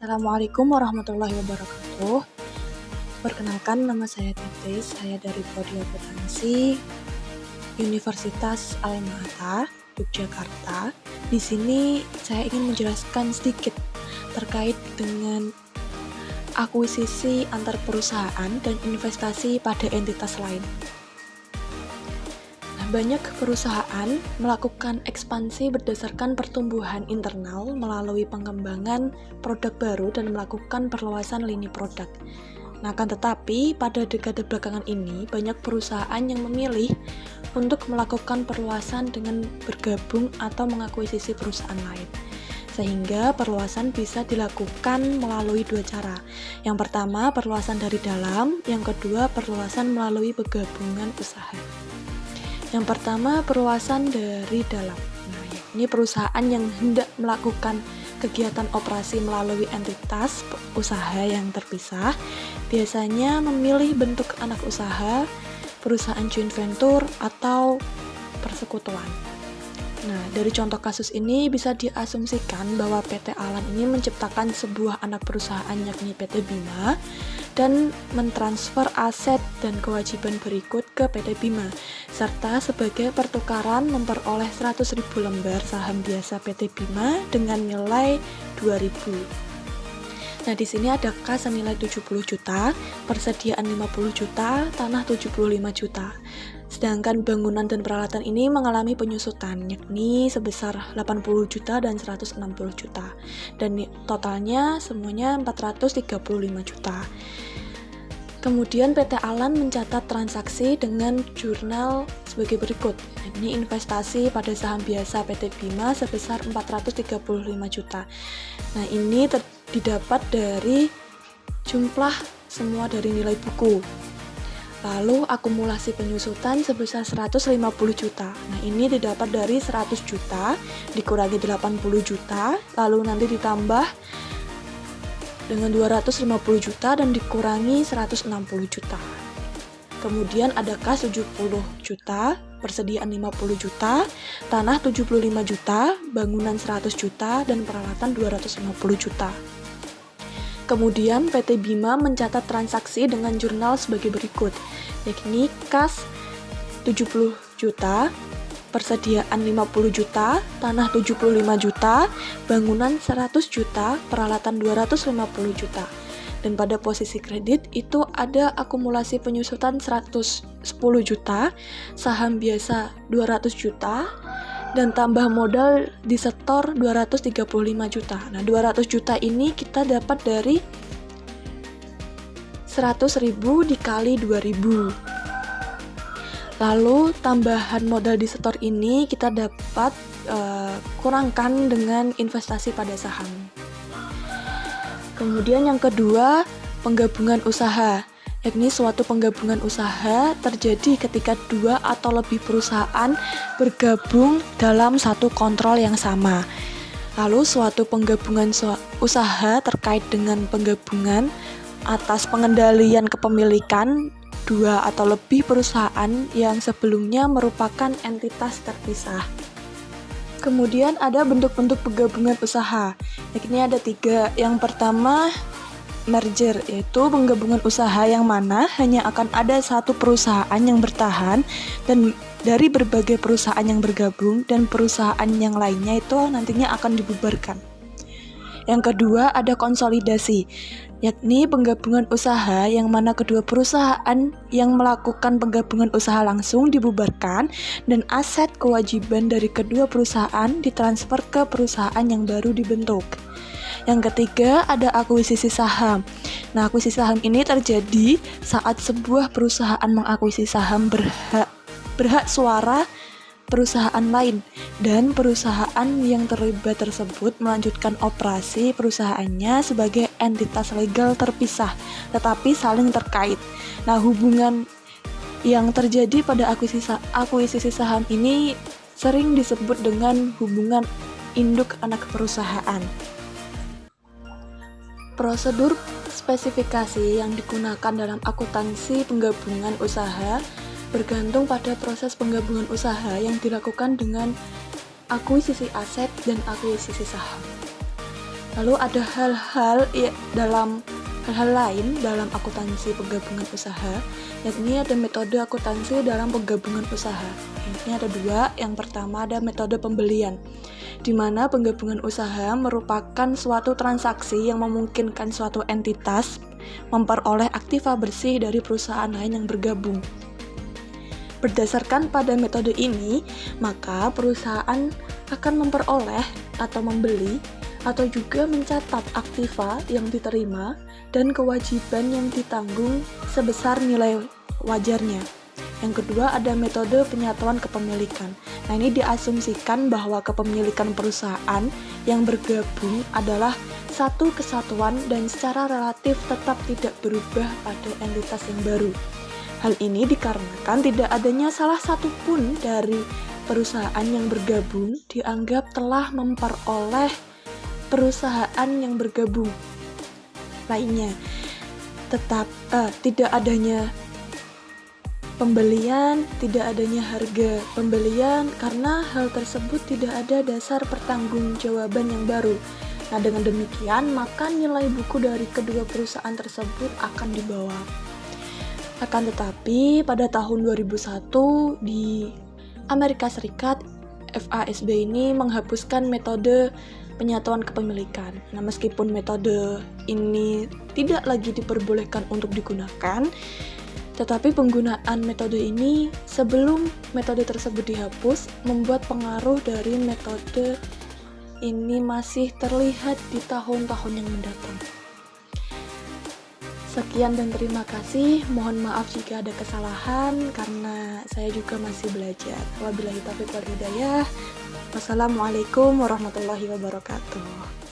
Assalamualaikum warahmatullahi wabarakatuh. Perkenalkan, nama saya Titi, saya dari Prodi Akuntansi Universitas Alma-Ata, Yogyakarta. Di sini saya ingin menjelaskan sedikit terkait dengan akuisisi antar perusahaan dan investasi pada entitas lain. Banyak perusahaan melakukan ekspansi berdasarkan pertumbuhan internal melalui pengembangan produk baru dan melakukan perluasan lini produk. Akan tetapi, pada dekade belakangan ini, banyak perusahaan yang memilih untuk melakukan perluasan dengan bergabung atau mengakuisisi perusahaan lain. Sehingga perluasan bisa dilakukan melalui dua cara. Yang pertama, perluasan dari dalam, yang kedua, perluasan melalui penggabungan usaha. Yang pertama, perluasan dari dalam. Ini perusahaan yang hendak melakukan kegiatan operasi melalui entitas usaha yang terpisah, biasanya memilih bentuk anak usaha, perusahaan joint venture, atau persekutuan. Dari contoh kasus ini bisa diasumsikan bahwa PT Alan ini menciptakan sebuah anak perusahaan yakni PT Bima dan mentransfer aset dan kewajiban berikut ke PT Bima, serta sebagai pertukaran memperoleh 100.000 lembar saham biasa PT Bima dengan nilai 2.000. Di sini ada kas senilai 70 juta, persediaan 50 juta, tanah 75 juta. Sedangkan bangunan dan peralatan ini mengalami penyusutan, yakni sebesar 80 juta dan 160 juta. Dan totalnya semuanya 435 juta. Kemudian PT Alan mencatat transaksi dengan jurnal sebagai berikut. Ini investasi pada saham biasa PT Bima sebesar 435 juta. Ini didapat dari jumlah semua dari nilai buku. Lalu akumulasi penyusutan sebesar 150 juta. Ini didapat dari 100 juta dikurangi 80 juta, lalu nanti ditambah dengan 250 juta dan dikurangi 160 juta. Kemudian ada kas 70 juta, persediaan 50 juta, tanah 75 juta, bangunan 100 juta, dan peralatan 250 juta. Kemudian PT Bima mencatat transaksi dengan jurnal sebagai berikut, yakni kas 70 juta, persediaan 50 juta, tanah 75 juta, bangunan 100 juta, peralatan 250 juta. Dan pada posisi kredit itu ada akumulasi penyusutan 110 juta, saham biasa 200 juta, dan tambah modal disetor 235 juta. 200 juta ini kita dapat dari 100.000 dikali 2.000. Lalu tambahan modal disetor ini kita dapat kurangkan dengan investasi pada saham. Kemudian yang kedua, penggabungan usaha. Yakni suatu penggabungan usaha terjadi ketika dua atau lebih perusahaan bergabung dalam satu kontrol yang sama. Lalu suatu penggabungan usaha terkait dengan penggabungan atas pengendalian kepemilikan dua atau lebih perusahaan yang sebelumnya merupakan entitas terpisah. Kemudian ada bentuk-bentuk penggabungan usaha, yakni ada 3. Yang pertama, merger, yaitu penggabungan usaha yang mana hanya akan ada satu perusahaan yang bertahan dan dari berbagai perusahaan yang bergabung, dan perusahaan yang lainnya itu nantinya akan dibubarkan. Yang kedua ada konsolidasi, yakni penggabungan usaha yang mana kedua perusahaan yang melakukan penggabungan usaha langsung dibubarkan dan aset kewajiban dari kedua perusahaan ditransfer ke perusahaan yang baru dibentuk. Yang ketiga ada akuisisi saham. Akuisisi saham ini terjadi saat sebuah perusahaan mengakuisisi saham berhak suara perusahaan lain, dan perusahaan yang terlibat tersebut melanjutkan operasi perusahaannya sebagai entitas legal terpisah tetapi saling terkait. Hubungan yang terjadi pada akuisisi saham ini sering disebut dengan hubungan induk anak perusahaan. Prosedur spesifikasi yang digunakan dalam akuntansi penggabungan usaha bergantung pada proses penggabungan usaha yang dilakukan dengan akuisisi aset dan akuisisi saham. Lalu ada hal-hal lain dalam akuntansi penggabungan usaha, yakni ada metode akuntansi dalam penggabungan usaha. Ini ada dua. Yang pertama ada metode pembelian, di mana penggabungan usaha merupakan suatu transaksi yang memungkinkan suatu entitas memperoleh aktiva bersih dari perusahaan lain yang bergabung. Berdasarkan pada metode ini, maka perusahaan akan memperoleh atau membeli atau juga mencatat aktiva yang diterima dan kewajiban yang ditanggung sebesar nilai wajarnya. Yang kedua ada metode penyatuan kepemilikan. Nah, ini diasumsikan bahwa kepemilikan perusahaan yang bergabung adalah satu kesatuan dan secara relatif tetap tidak berubah pada entitas yang baru. Hal ini dikarenakan tidak adanya salah satu pun dari perusahaan yang bergabung dianggap telah memperoleh perusahaan yang bergabung lainnya. Tidak adanya pembelian, tidak adanya harga pembelian karena hal tersebut tidak ada dasar pertanggungjawaban yang baru. Nah, dengan demikian maka nilai buku dari kedua perusahaan tersebut akan dibawa. Akan tetapi pada tahun 2001 di Amerika Serikat, FASB ini menghapuskan metode penyatuan kepemilikan. Nah, meskipun metode ini tidak lagi diperbolehkan untuk digunakan, tetapi penggunaan metode ini sebelum metode tersebut dihapus membuat pengaruh dari metode ini masih terlihat di tahun-tahun yang mendatang. Sekian dan terima kasih. Mohon maaf jika ada kesalahan karena saya juga masih belajar. Wabillahi taufiq wal hidayah. Wassalamualaikum warahmatullahi wabarakatuh.